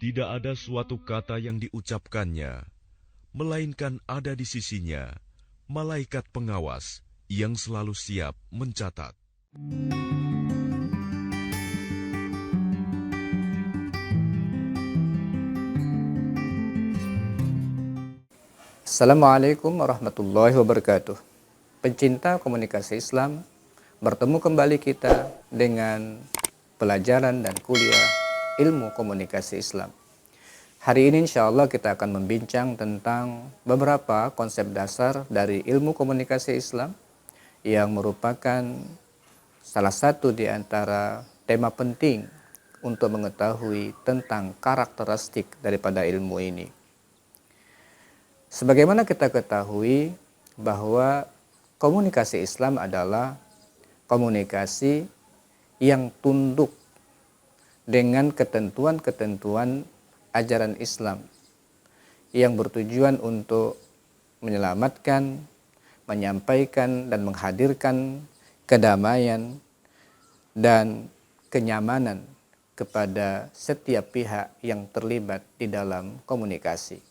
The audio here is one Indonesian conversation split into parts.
Tidak ada suatu kata yang diucapkannya, melainkan ada di sisinya malaikat pengawas yang selalu siap mencatat. Assalamualaikum warahmatullahi wabarakatuh. Pencinta komunikasi Islam, bertemu kembali kita dengan pelajaran dan kuliah ilmu komunikasi Islam. Hari ini insya Allah kita akan membincang tentang beberapa konsep dasar dari ilmu komunikasi Islam yang merupakan salah satu di antara tema penting untuk mengetahui tentang karakteristik daripada ilmu ini. Sebagaimana kita ketahui bahwa komunikasi Islam adalah komunikasi yang tunduk dengan ketentuan-ketentuan ajaran Islam yang bertujuan untuk menyelamatkan, menyampaikan dan menghadirkan kedamaian dan kenyamanan kepada setiap pihak yang terlibat di dalam komunikasi.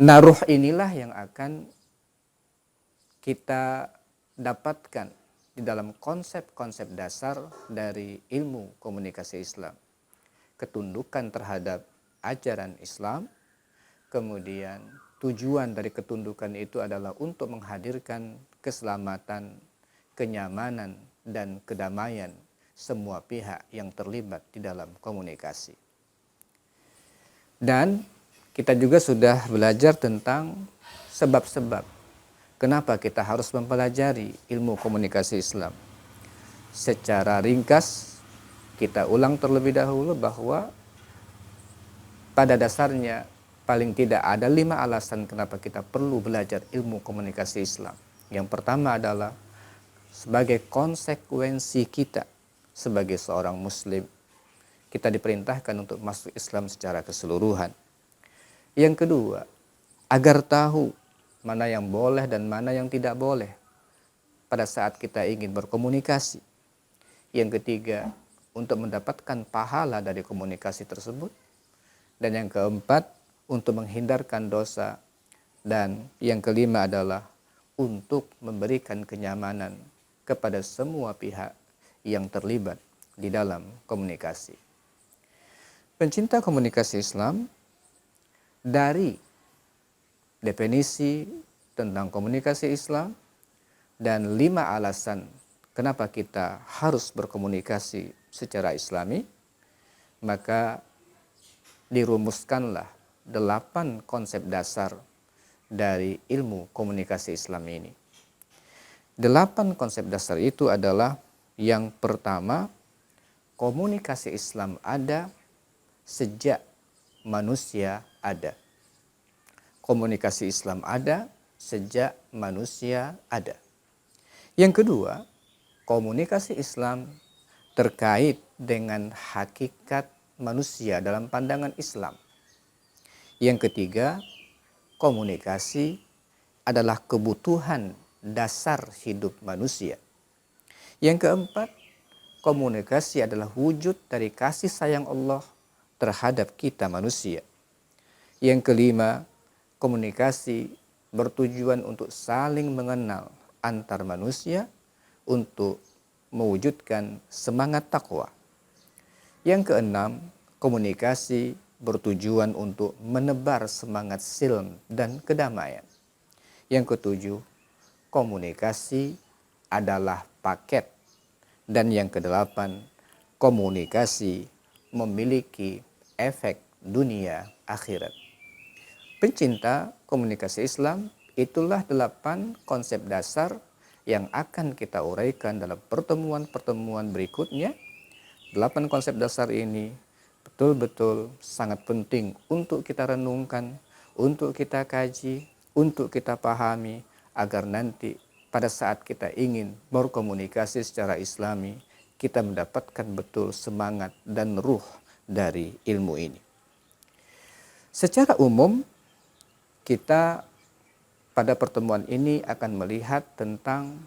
Nah, ruh inilah yang akan kita dapatkan di dalam konsep-konsep dasar dari ilmu komunikasi Islam. Ketundukan terhadap ajaran Islam, kemudian tujuan dari ketundukan itu adalah untuk menghadirkan keselamatan, kenyamanan, dan kedamaian semua pihak yang terlibat di dalam komunikasi. Dan kita juga sudah belajar tentang sebab-sebab kenapa kita harus mempelajari ilmu komunikasi Islam. Secara ringkas, kita ulang terlebih dahulu bahwa pada dasarnya paling tidak ada 5 alasan kenapa kita perlu belajar ilmu komunikasi Islam. Yang pertama adalah sebagai konsekuensi kita sebagai seorang muslim. Kita diperintahkan untuk masuk Islam secara keseluruhan. Yang kedua, agar tahu mana yang boleh dan mana yang tidak boleh pada saat kita ingin berkomunikasi. Yang ketiga, untuk mendapatkan pahala dari komunikasi tersebut. Dan yang keempat, untuk menghindarkan dosa. Dan yang kelima adalah untuk memberikan kenyamanan kepada semua pihak yang terlibat di dalam komunikasi. Pencinta komunikasi Islam, dari definisi tentang komunikasi Islam dan 5 alasan kenapa kita harus berkomunikasi secara Islami, maka dirumuskanlah 8 konsep dasar dari ilmu komunikasi Islam ini. 8 konsep dasar itu adalah yang pertama, komunikasi Islam ada sejak manusia ada. Komunikasi Islam ada sejak manusia ada. Yang kedua, komunikasi Islam terkait dengan hakikat manusia dalam pandangan Islam. Yang ketiga, komunikasi adalah kebutuhan dasar hidup manusia. Yang keempat, komunikasi adalah wujud dari kasih sayang Allah terhadap kita manusia. Yang kelima, komunikasi bertujuan untuk saling mengenal antar manusia untuk mewujudkan semangat takwa. Yang keenam, komunikasi bertujuan untuk menebar semangat silm dan kedamaian. Yang ketujuh, komunikasi adalah paket. Dan yang kedelapan, komunikasi memiliki efek dunia akhirat. Pencinta komunikasi Islam, itulah 8 konsep dasar yang akan kita uraikan dalam pertemuan-pertemuan berikutnya. 8 konsep dasar ini betul-betul sangat penting untuk kita renungkan, untuk kita kaji, untuk kita pahami, agar nanti pada saat kita ingin berkomunikasi secara Islami, kita mendapatkan betul semangat dan ruh dari ilmu ini. Secara umum, kita pada pertemuan ini akan melihat tentang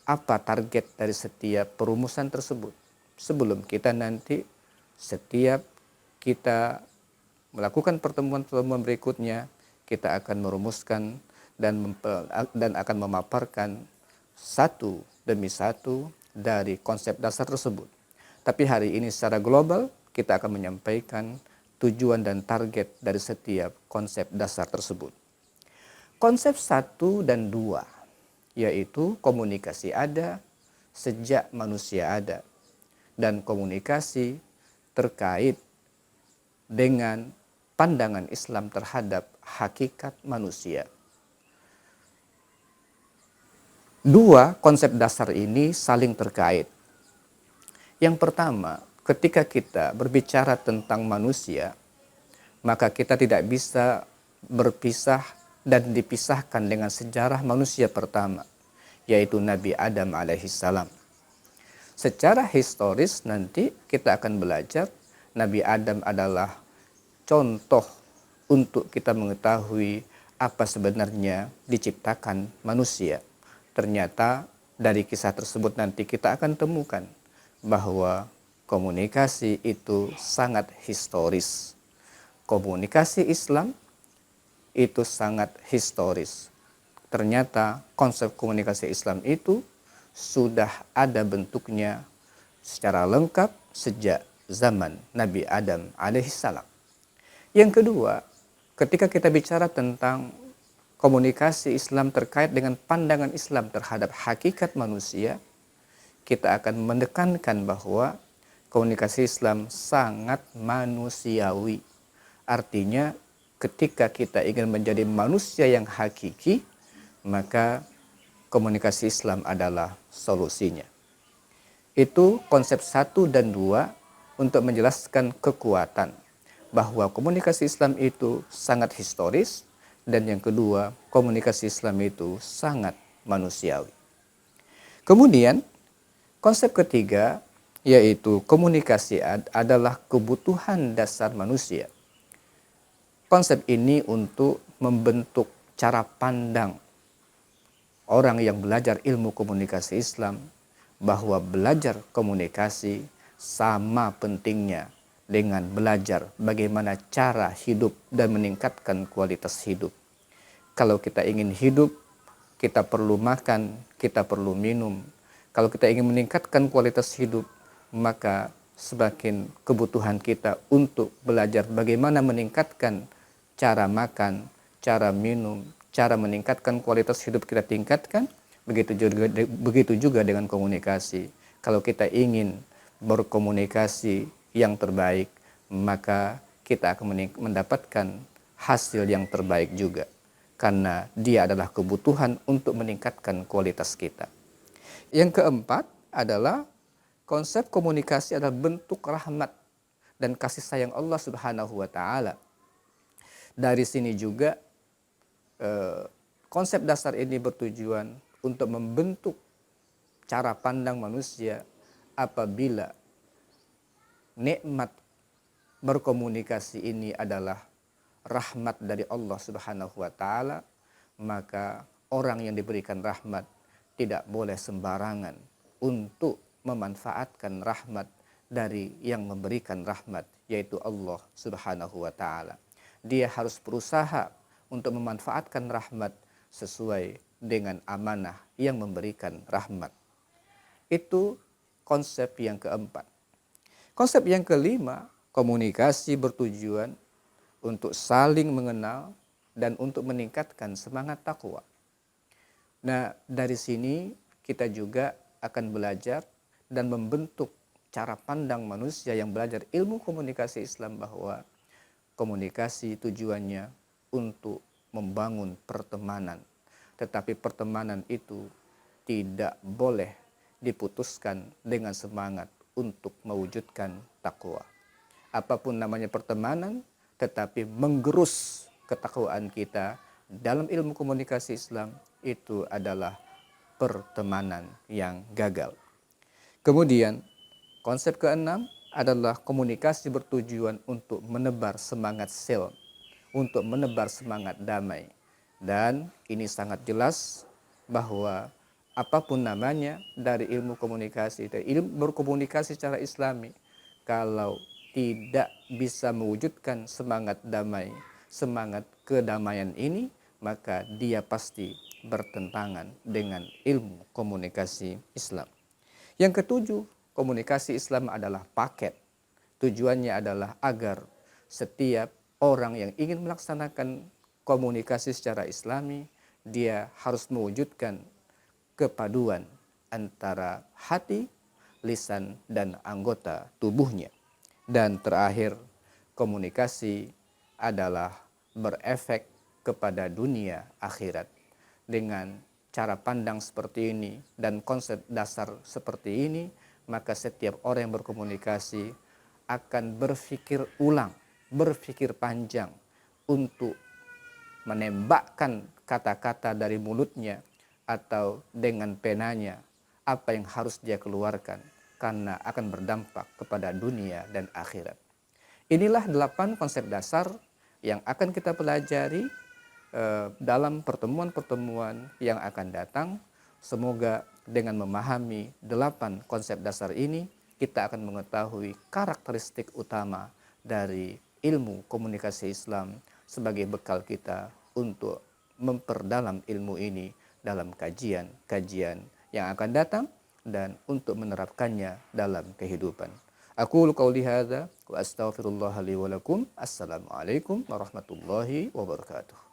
apa target dari setiap perumusan tersebut. Sebelum kita nanti setiap kita melakukan pertemuan-pertemuan berikutnya, kita akan merumuskan dan akan memaparkan satu demi satu dari konsep dasar tersebut. Tapi hari ini secara global kita akan menyampaikan tujuan dan target dari setiap konsep dasar tersebut. Konsep 1 dan 2 yaitu komunikasi ada sejak manusia ada, dan komunikasi terkait dengan pandangan Islam terhadap hakikat manusia. Dua konsep dasar ini saling terkait. Yang pertama, ketika kita berbicara tentang manusia, maka kita tidak bisa berpisah dan dipisahkan dengan sejarah manusia pertama, yaitu Nabi Adam alaihissalam. Secara historis nanti kita akan belajar Nabi Adam adalah contoh untuk kita mengetahui apa sebenarnya diciptakan manusia. Ternyata dari kisah tersebut nanti kita akan temukan bahwa komunikasi itu sangat historis. Komunikasi Islam itu sangat historis. Ternyata konsep komunikasi Islam itu sudah ada bentuknya secara lengkap sejak zaman Nabi Adam alaihissalam. Yang kedua, ketika kita bicara tentang komunikasi Islam terkait dengan pandangan Islam terhadap hakikat manusia, kita akan menekankan bahwa komunikasi Islam sangat manusiawi. Artinya ketika kita ingin menjadi manusia yang hakiki, maka komunikasi Islam adalah solusinya. Itu konsep 1 dan 2 untuk menjelaskan kekuatan bahwa komunikasi Islam itu sangat historis, dan yang kedua, komunikasi Islam itu sangat manusiawi. Kemudian, konsep ketiga yaitu komunikasi adalah kebutuhan dasar manusia. Konsep ini untuk membentuk cara pandang orang yang belajar ilmu komunikasi Islam bahwa belajar komunikasi sama pentingnya dengan belajar bagaimana cara hidup dan meningkatkan kualitas hidup. Kalau kita ingin hidup, kita perlu makan, kita perlu minum. Kalau kita ingin meningkatkan kualitas hidup, maka semakin kebutuhan kita untuk belajar bagaimana meningkatkan cara makan, cara minum, cara meningkatkan kualitas hidup kita tingkatkan. Begitu juga dengan komunikasi. Kalau kita ingin berkomunikasi yang terbaik, maka kita akan mendapatkan hasil yang terbaik juga, karena dia adalah kebutuhan untuk meningkatkan kualitas kita. Yang keempat adalah konsep komunikasi adalah bentuk rahmat dan kasih sayang Allah Subhanahu wa Ta'ala. Dari sini juga konsep dasar ini bertujuan untuk membentuk cara pandang manusia apabila nikmat berkomunikasi ini adalah rahmat dari Allah Subhanahu wa Ta'ala, maka orang yang diberikan rahmat tidak boleh sembarangan untuk memanfaatkan rahmat dari yang memberikan rahmat, yaitu Allah Subhanahu wa Ta'ala. Dia harus berusaha untuk memanfaatkan rahmat sesuai dengan amanah yang memberikan rahmat. Itu konsep yang keempat. Konsep yang kelima, komunikasi bertujuan untuk saling mengenal dan untuk meningkatkan semangat takwa. Nah, dari sini kita juga akan belajar dan membentuk cara pandang manusia yang belajar ilmu komunikasi Islam bahwa komunikasi tujuannya untuk membangun pertemanan. Tetapi pertemanan itu tidak boleh diputuskan dengan semangat untuk mewujudkan takwa. Apapun namanya pertemanan, tetapi menggerus ketakwaan kita dalam ilmu komunikasi Islam itu adalah pertemanan yang gagal. Kemudian konsep keenam adalah komunikasi bertujuan untuk menebar semangat silm, untuk menebar semangat damai. Dan ini sangat jelas bahwa apapun namanya dari ilmu komunikasi, dari ilmu berkomunikasi secara Islami, kalau tidak bisa mewujudkan semangat damai, semangat kedamaian ini, maka dia pasti bertentangan dengan ilmu komunikasi Islam. Yang ketujuh, komunikasi Islam adalah paket. Tujuannya adalah agar setiap orang yang ingin melaksanakan komunikasi secara Islami, dia harus mewujudkan kepaduan antara hati, lisan, dan anggota tubuhnya. Dan terakhir, komunikasi adalah berefek kepada dunia akhirat. Dengan cara pandang seperti ini dan konsep dasar seperti ini, maka setiap orang yang berkomunikasi akan berpikir ulang, berpikir panjang untuk menembakkan kata-kata dari mulutnya atau dengan penanya apa yang harus dia keluarkan, karena akan berdampak kepada dunia dan akhirat. Inilah 8 konsep dasar yang akan kita pelajari dalam pertemuan-pertemuan yang akan datang. Semoga dengan memahami 8 konsep dasar ini, kita akan mengetahui karakteristik utama dari ilmu komunikasi Islam sebagai bekal kita untuk memperdalam ilmu ini dalam kajian-kajian yang akan datang dan untuk menerapkannya dalam kehidupan. Aku qauli hadza wa astaghfirullah li wa lakum. Assalamualaikum warahmatullahi wabarakatuh.